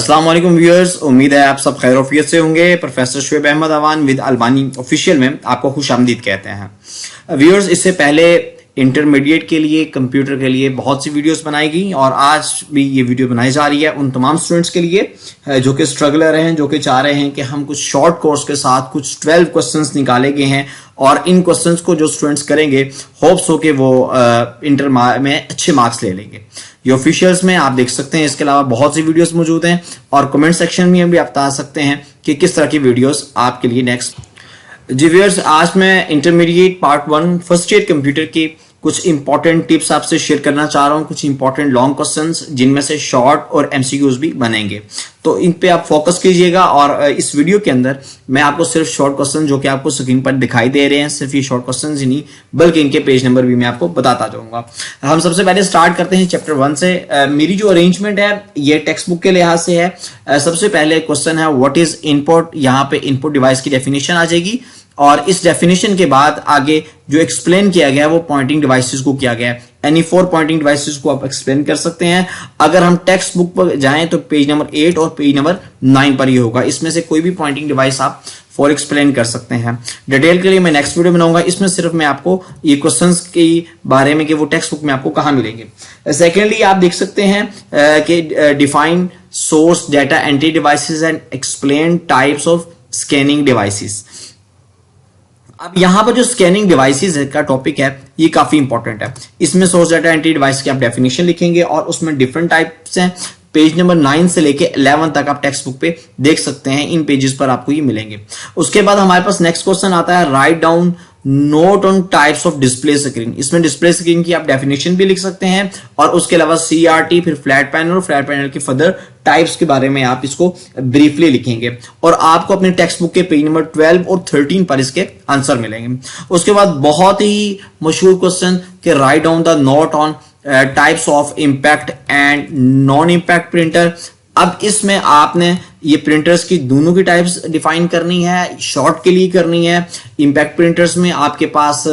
अस्सलाम वालेकुम व्यूअर्स, उम्मीद है आप सब खैरोफियत से होंगे। Professor Shoaib Ahmed Awan with Albani official में आपको खुशामदीद कहते हैं। व्यूअर्स, इससे पहले इंटरमीडिएट के लिए, कंप्यूटर के लिए बहुत सी वीडियोस बनाई गई और आज भी ये वीडियो बनाई जा रही है उन तमाम स्टूडेंट्स के लिए जो कि स्ट्रगलर हैं, जो कि चाह रहे हैं कि हम कुछ शॉर्ट कोर्स के साथ कुछ 12 क्वेश्चंस निकाले गए हैं और इन क्वेश्चंस को जो स्टूडेंट्स करेंगे होप्स हो कि वो इंटर में अच्छे मार्क्स ले लेंगे। ये ऑफिशियल्स में आप देख सकते हैं। इसके अलावा बहुत सी वीडियोस मौजूद हैं और कमेंट सेक्शन में भी आप बता सकते हैं कि किस तरह की वीडियोस आपके लिए नेक्स्ट। जी व्यूअर्स, आज मैं intermediate part 1 first year computer की कुछ इंपॉर्टेंट टिप्स आपसे शेयर करना चाह रहा हूं, कुछ इंपॉर्टेंट लॉन्ग क्वेश्चंस जिनमें से शॉर्ट और एमसीक्यूज भी बनेंगे, तो इन पे आप फोकस कीजिएगा। और इस वीडियो के अंदर मैं आपको सिर्फ शॉर्ट क्वेश्चन जो कि आपको स्क्रीन पर दिखाई दे रहे हैं, सिर्फ ये शॉर्ट क्वेश्चन ही नहीं बल्कि इनके पेज नंबर भी मैं आपको बताता जाऊंगा। हम सबसे पहले स्टार्ट करते हैं चैप्टर 1 से। मेरी जो अरेंजमेंट है ये टेक्स्ट बुक के लिहाज से है। सबसे पहले क्वेश्चन है व्हाट इज इनपुट। यहाँ पे इनपुट डिवाइस की डेफिनेशन आ जाएगी और इस डेफिनेशन के बाद आगे जो एक्सप्लेन किया गया है वो पॉइंटिंग डिवाइसेस को किया गया है। एनी 4 पॉइंटिंग डिवाइसेस को आप एक्सप्लेन कर सकते हैं। अगर हम टेक्स्ट बुक पर जाएं तो पेज नंबर 8 और पेज नंबर 9 पर ही होगा। इसमें से कोई भी पॉइंटिंग डिवाइस आप 4 एक्सप्लेन कर सकते हैं। डिटेल के लिए मैं नेक्स्ट वीडियो बनाऊंगा। इसमें सिर्फ मैं आपको ये क्वेश्चंस के बारे में कि वो टेक्स्ट बुक में आपको कहां मिलेंगे। सेकेंडली आप देख सकते हैं कि define source data entry devices and explain types of scanning devices. अब यहां पर जो स्कैनिंग डिवाइसेस का टॉपिक है ये काफी इंपॉर्टेंट है। इसमें सोर्स डाटा एंट्री डिवाइस की आप डेफिनेशन लिखेंगे और उसमें डिफरेंट टाइप्स हैं। पेज नंबर 9 से लेके 11 तक आप टेक्स्ट बुक पे देख सकते हैं। इन पेजेस पर आपको ये मिलेंगे। उसके बाद हमारे पास नेक्स्ट क्वेश्चन आता है write down note on types of display screen. इसमें डिस्प्ले स्क्रीन की आप डेफिनेशन भी लिख सकते हैं और उसके अलावा सीआरटी, फिर फ्लैट पैनल और फ्लैट पैनल की फर्दर टाइप्स के बारे में आप इसको ब्रीफली लिखेंगे और आपको अपने टेक्स्ट बुक के पेज नंबर 12 और 13 पर इसके आंसर मिलेंगे। उसके बाद बहुत ही मशहूर क्वेश्चन कि right down the note on types of impact and non impact printer. अब इसमें आपने ये प्रिंटर्स की दोनों की टाइप्स डिफाइन करनी है, शॉर्ट के लिए करनी है। इंपैक्ट प्रिंटर्स में आपके पास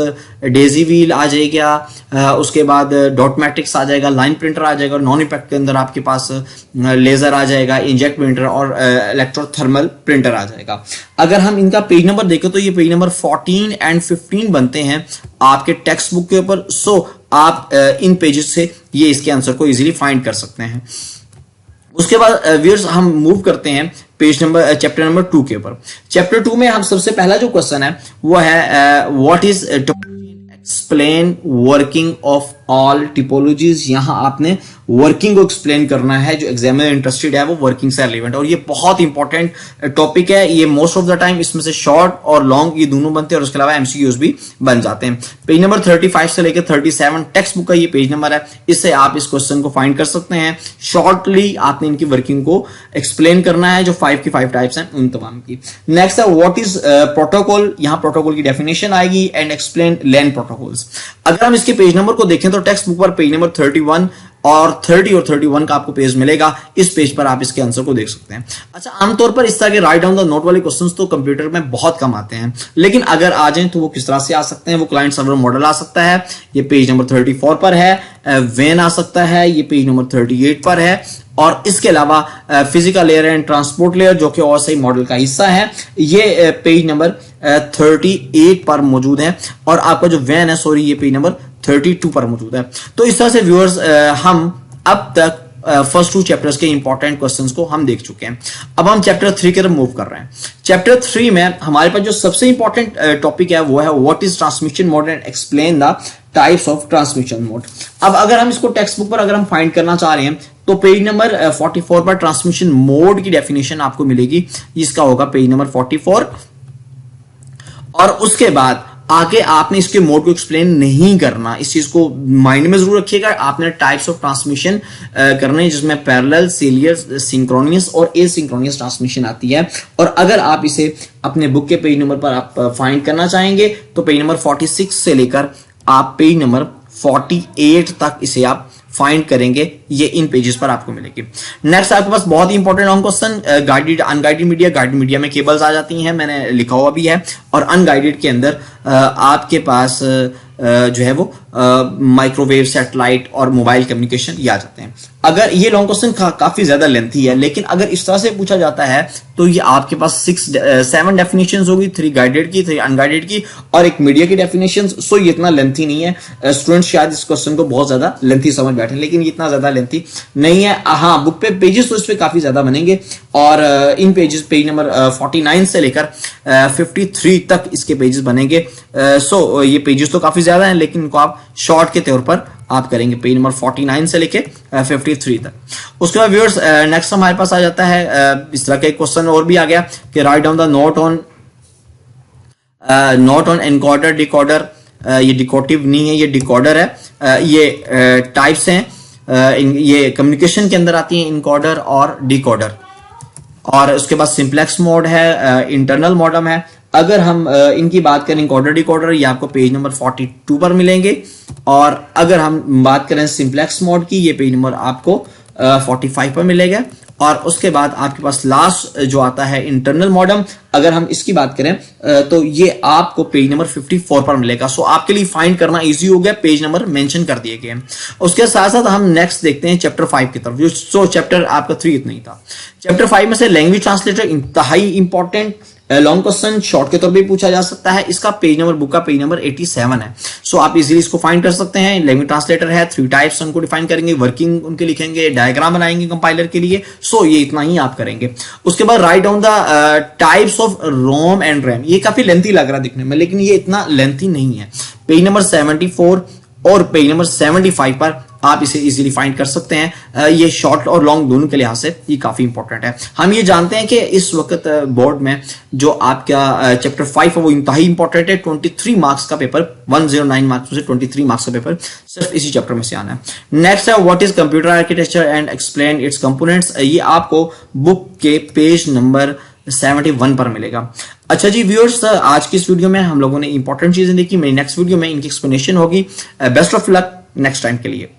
डेजी व्हील आ जाएगा, उसके बाद डॉट मैट्रिक्स आ जाएगा, लाइन प्रिंटर आ जाएगा और नॉन इंपैक्ट के अंदर आपके पास लेजर आ जाएगा, इंजेक्ट प्रिंटर और इलेक्ट्रोथर्मल प्रिंटर आ जाएगा। अगर हम इनका पेज नंबर देखें तो ये पेज नंबर 14 एंड 15 बनते हैं आपके टेक्स्ट बुक के ऊपर। सो आप इन पेजेस से ये इसके आंसर को इजीली फाइंड कर सकते हैं। उसके बाद व्यूअर्स हम मूव करते हैं पेज नंबर चैप्टर नंबर 2 के ऊपर। चैप्टर 2 में हम सबसे पहला जो क्वेश्चन है वो है what is explain working of all typologies. यहां आपने वर्किंग को एक्सप्लेन करना है। जो एग्जामिनर इंटरेस्टेड है वो वर्किंग से रिलेवेंट और ये बहुत इंपॉर्टेंट टॉपिक है। ये मोस्ट ऑफ द टाइम इसमें से शॉर्ट और लॉन्ग ये दोनों बनते हैं और उसके अलावा एमसीक्यूज भी बन जाते हैं। पेज नंबर 35 से लेकर 37 टेक्स्ट बुक का ये पेज नंबर है। इससे आप इस क्वेश्चन को फाइंड कर सकते हैं। शॉर्टली आपने इनकी वर्किंग को एक्सप्लेन करना है, जो 5 की 5 टाइप्स हैं उन तमाम की। नेक्स्ट है व्हाट इज प्रोटोकॉल। यहां प्रोटोकॉल की डेफिनेशन आएगी एंड एक्सप्लेन लैन प्रोटोकॉल्स। अगर हम इसके पेज नंबर को देखें तो टेक्स्ट बुक पर पेज नंबर 31 और 30 और 31 का आपको पेज मिलेगा। इस पेज पर आप इसके आंसर को देख सकते हैं। अच्छा, आमतौर पर इस तरह के राइट डाउन द नोट वाले क्वेश्चंस तो कंप्यूटर में बहुत कम आते हैं, लेकिन अगर आ जाएं तो वो किस तरह से आ सकते हैं। वो क्लाइंट सर्वर मॉडल आ सकता है, ये पेज नंबर 34 पर है। वेन आ सकता है, ये पेज नंबर 38 पर है। और इसके अलावा physical layer and transport layer जो कि और सही मॉडल का हिस्सा है, ये पेज नंबर 38 पर मौजूद है। और आपका जो वैन है ये पेज नंबर 32 पर मौजूद है। तो इस तरह से व्यूअर्स हम अब तक फर्स्ट 2 चैप्टर्स के इंपॉर्टेंट क्वेश्चंस को हम देख चुके हैं। अब हम चैप्टर 3 की तरफ मूव कर रहे हैं। चैप्टर 3 में हमारे पास जो सबसे इंपॉर्टेंट टॉपिक है वो है what is transmission mode and explain the types of transmission mode. अब अगर हम इसको टेक्स्ट बुक पर अगर हम फाइंड करना चाह रहे हैं तो पेज नंबर 44 पर ट्रांसमिशन मोड की डेफिनेशन आपको मिलेगी। इसका होगा पेज नंबर 44 और उसके बाद आगे आपने इसके मोड को एक्सप्लेन नहीं करना। इस चीज को माइंड में जरूर रखिएगा। आपने टाइप्स ऑफ ट्रांसमिशन करने जिसमें पैरेलल, सीरियल, सिंक्रोनियस और एसिंक्रोनियस ट्रांसमिशन आती है। और अगर आप इसे अपने बुक के पेज नंबर पर आप फाइंड करना चाहेंगे तो पेज नंबर 46 से लेकर आप पेज नंबर 48 तक इसे आप फाइंड करेंगे। ये इन पेजेस पर आपको मिलेगी। नेक्स्ट आपके पास बहुत ही important long question guided unguided media. Guided media में केबल्स आ जाती हैं, मैंने लिखा हुआ भी है। और अनगाइडेड के अंदर आपके पास जो है वो माइक्रोवेव, सैटेलाइट और मोबाइल कम्युनिकेशन ये आ जाते हैं। अगर ये लॉन्ग क्वेश्चन काफी ज्यादा लेंथी है, लेकिन अगर इस तरह से पूछा जाता है तो ये आपके पास 7 डेफिनेशंस होगी, 3 गाइडेड की, 3 अनगाइडेड की और एक मीडिया की डेफिनेशंस। सो ये इतना लेंथी नहीं है। स्टूडेंट्स शायद इस क्वेश्चन को बहुत ज्यादा लेंथी समझ बैठे, लेकिन ये इतना ज्यादा लेंथी नहीं है। हाँ, बुक पे पेजेस तो इस पे काफी ज्यादा बनेंगे और इन पेजेस, पेज नंबर 49 से लेकर 53 तक इसके पेजेस बनेंगे। सो ये पेजेस तो काफी ज्यादा हैं, लेकिन इनको आप शॉर्ट के तौर पर आप करेंगे पेज नंबर 49 से लेके 53 तक। उसके बाद व्यूअर्स नेक्स्ट हमारे पास आ जाता है इस तरह का एक क्वेश्चन और भी आ गया कि right down the note on encoder decoder. ये डिकोटिव नहीं है, ये डिकोडर है। ये टाइप्स हैं, ये कम्युनिकेशन के अंदर आती हैं, इनकोडर और डिकोडर। और उसके बाद सिंप्लेक्स मोड है, इंटरनल मॉडम है। अगर हम इनकी बात करें इनकोडर डिकोडर, ये आपको पेज नंबर 42 पर मिलेंगे। और अगर हम बात करें सिंप्लेक्स मोड की, ये पेज नंबर आपको 45 पर मिलेगा। और उसके बाद आपके पास लास्ट जो आता है इंटरनल मॉडम, अगर हम इसकी बात करें तो ये आपको पेज नंबर 54 पर मिलेगा। सो आपके लिए फाइंड करना इजी हो गया, पेज नंबर मेंशन कर दिए गए। उसके साथ साथ हम नेक्स्ट देखते हैं चैप्टर 5 की तरफ। सो चैप्टर आपका 3 इतना ही था। चैप्टर 5 में से लैंग्वेज ट्रांसलेटर इंतहाई इंपॉर्टेंट लॉन्ग क्वेश्चन शॉर्ट के तौर पे पूछा जा सकता है। इसका पेज नंबर, बुक का पेज नंबर 87 है। सो आप इजीली इसको फाइंड कर सकते हैं। लैंग्वेज ट्रांसलेटर है, 3 टाइप्स उनको डिफाइन करेंगे, वर्किंग उनके लिखेंगे, डायग्राम बनाएंगे कंपाइलर के लिए। सो ये इतना ही आप करेंगे। उसके बाद write down the types of ROM and RAM. ये काफी लेंथी लग रहा है दिखने में, लेकिन ये इतना लेंथी नहीं है। पेज नंबर 74 और पेज नंबर 75 पर आप इसे इजीली फाइंड कर सकते हैं। ये शॉर्ट और लॉन्ग दोनों के लिहाज से ये काफी इंपॉर्टेंट है। हम ये जानते हैं कि इस वक्त बोर्ड में जो आपका चैप्टर 5 है वो इंतहाई इंपॉर्टेंट है। 23 मार्क्स का पेपर, 109 मार्क्स में से 23 मार्क्स का पेपर सिर्फ इसी चैप्टर में से आना है। नेक्स्ट है what is computer architecture and explain it's components. ये आपको बुक के पेज नंबर 71 पर मिलेगा। अच्छा जी व्यूअर्स, आज की इस वीडियो में हम लोगों ने इंपॉर्टेंट चीजें देखी। मेरी नेक्स्ट वीडियो में इनकी एक्सप्लेनेशन होगी। Best of luck next time के लिए।